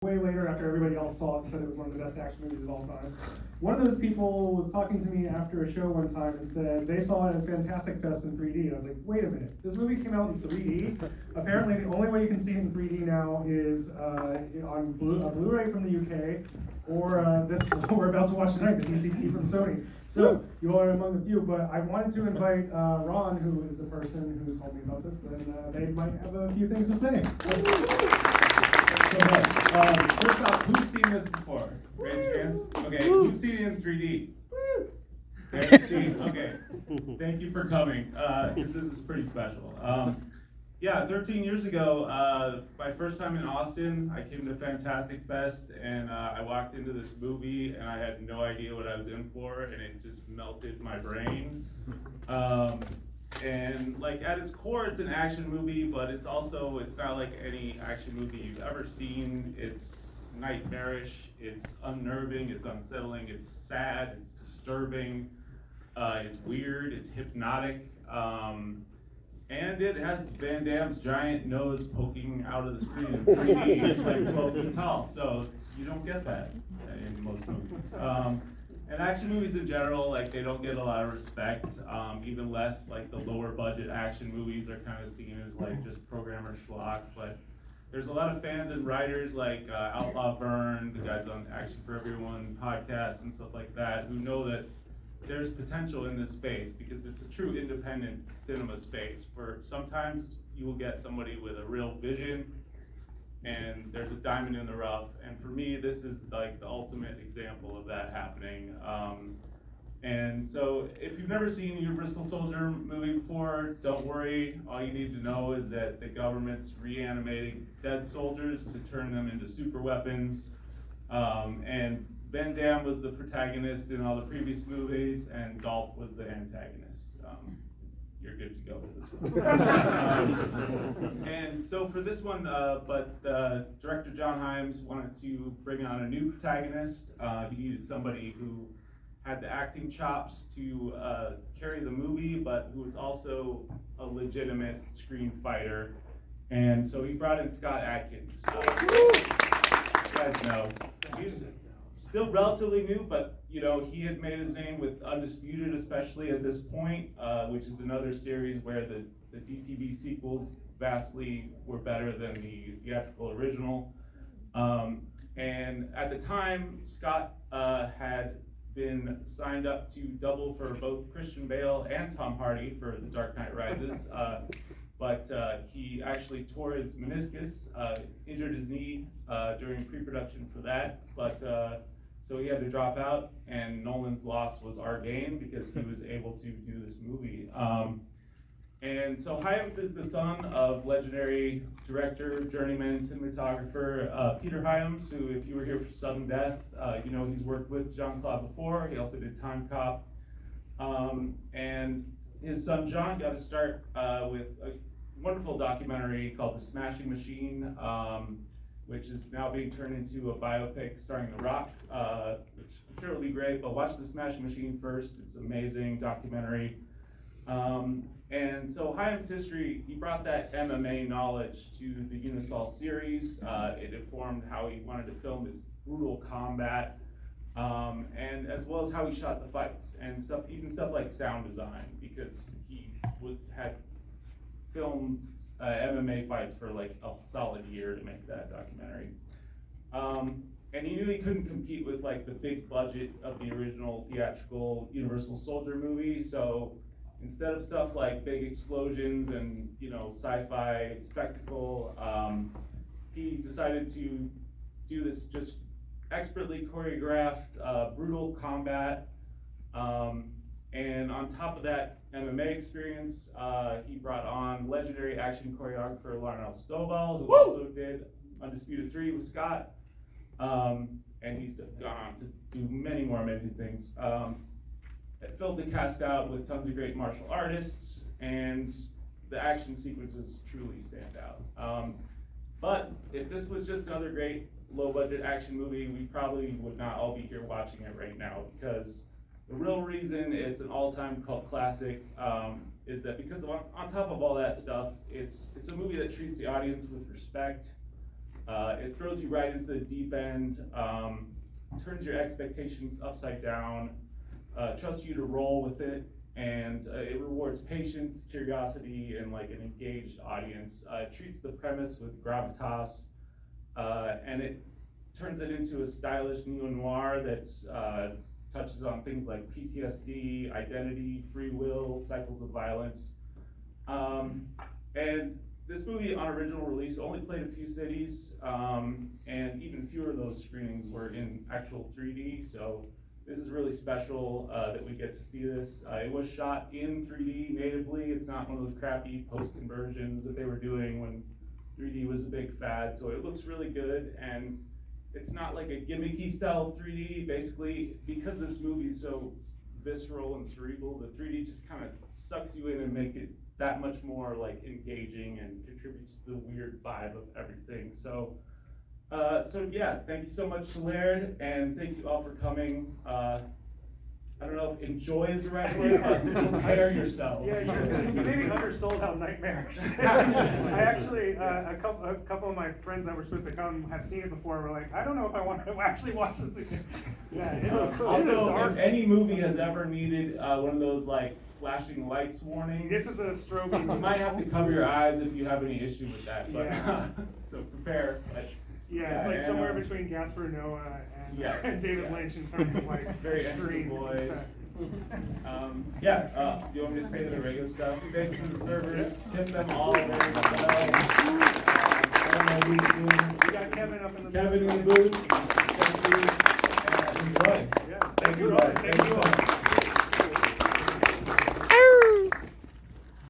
way later after everybody else saw it and said it was one of the best action movies of all time. One of those people was talking to me after a show one time and said they saw it at Fantastic Fest in 3D. And I was like, wait a minute, this movie came out in 3D? Apparently the only way you can see it in 3D now is on a Blu-ray from the UK, or this what we're about to watch tonight, the DCP from Sony. So you are among the few, but I wanted to invite Ron, who is the person who told me about this, and they might have a few things to say. So, first off, who's seen this before? Raise your hands. Okay, who's seen it in 3D? Okay, thank you for coming. This is pretty special. Yeah, 13 years ago, my first time in Austin, I came to Fantastic Fest, and I walked into this movie, and I had no idea what I was in for, and it just melted my brain. And like at its core, it's an action movie, but it's not like any action movie you've ever seen. It's nightmarish, it's unnerving, it's unsettling, it's sad, it's disturbing, it's weird, it's hypnotic, and it has Van Damme's giant nose poking out of the screen in 3D. It's like 12 feet tall, so you don't get that in most movies. And action movies in general, like, they don't get a lot of respect, even less like the lower budget action movies are kind of seen as like just programmer schlock, but there's a lot of fans and writers like Outlaw Vern, the guys on Action for Everyone podcast and stuff like that, who know that there's potential in this space because it's a true independent cinema space where sometimes you will get somebody with a real vision and there's a diamond in the rough, and for me this is like the ultimate example of that happening. And so if you've never seen a Universal Soldier movie before, don't worry. All you need to know is that the government's reanimating dead soldiers to turn them into super weapons. And Van Damme was the protagonist in all the previous movies, and Dolph was the antagonist. You're good to go for this one. And so for this one, but director John Hyams wanted to bring on a new protagonist. He needed somebody who had the acting chops to carry the movie, but who was also a legitimate screen fighter. And so he brought in Scott Adkins. You guys know, he's still relatively new, but you know, he had made his name with Undisputed, especially at this point, which is another series where the DTV sequels vastly were better than the theatrical original. And at the time, Scott had been signed up to double for both Christian Bale and Tom Hardy for The Dark Knight Rises, but he actually tore his meniscus, injured his knee during pre-production for that, but so he had to drop out, and Nolan's loss was our gain because he was able to do this movie. And so Hyams is the son of legendary director, journeyman cinematographer Peter Hyams, who, if you were here for Sudden Death, you know he's worked with Jean-Claude before. He also did Time Cop. And his son John got to start with a wonderful documentary called The Smashing Machine, which is now being turned into a biopic starring The Rock, which I'm sure will be great, but watch The Smashing Machine first. It's an amazing documentary. And so Hyams' history, he brought that MMA knowledge to the Unisol series. It informed how he wanted to film this brutal combat, and as well as how he shot the fights and stuff, even stuff like sound design, because he had filmed MMA fights for like a solid year to make that documentary. And he knew he couldn't compete with like the big budget of the original theatrical Universal Soldier movie, so instead of stuff like big explosions and, you know, sci-fi spectacle, he decided to do this just expertly choreographed, brutal combat. And on top of that MMA experience, he brought on legendary action choreographer Larnell Stovall, who also did Undisputed 3 with Scott. And he's gone on to do many more amazing things. It filled the cast out with tons of great martial artists, and the action sequences truly stand out. But if this was just another great low-budget action movie, we probably would not all be here watching it right now, because the real reason it's an all-time cult classic is that because on top of all that stuff, it's a movie that treats the audience with respect. It throws you right into the deep end, turns your expectations upside down, trusts you to roll with it, and it rewards patience, curiosity, and like an engaged audience. It treats the premise with gravitas, and it turns it into a stylish neo-noir that touches on things like PTSD, identity, free will, cycles of violence. And this movie on original release only played a few cities, and even fewer of those screenings were in actual 3D, so this is really special that we get to see this. It was shot in 3D natively. It's not one of those crappy post-conversions that they were doing when 3D was a big fad, so it looks really good, and it's not like a gimmicky style 3D. Basically, because this movie is so visceral and cerebral, the 3D just kind of sucks you in and make it that much more like engaging and contributes to the weird vibe of everything. So yeah, thank you so much to Laird, and thank you all for coming. I don't know if enjoy is the right word, but prepare yourselves. Yeah, you maybe undersold how nightmarish. I actually, a couple of my friends that were supposed to come have seen it before and were like, I don't know if I want to actually watch this again. Yeah, Also, if any movie has ever needed one of those like flashing lights warnings, this is a strobing. you might have to cover your eyes if you have any issue with that, but Yeah. so prepare. But, Yeah, it's like somewhere between Gaspar Noé and, Yes, and David yeah. Lynch in terms of like Very extreme Boy. effect. Do you want me to say the regular stuff? Thanks to the servers, tip them all very well. We got Kevin up in the Kevin in the booth. Thank you. Enjoy. Yeah, Thank you, guys. Thank you so much.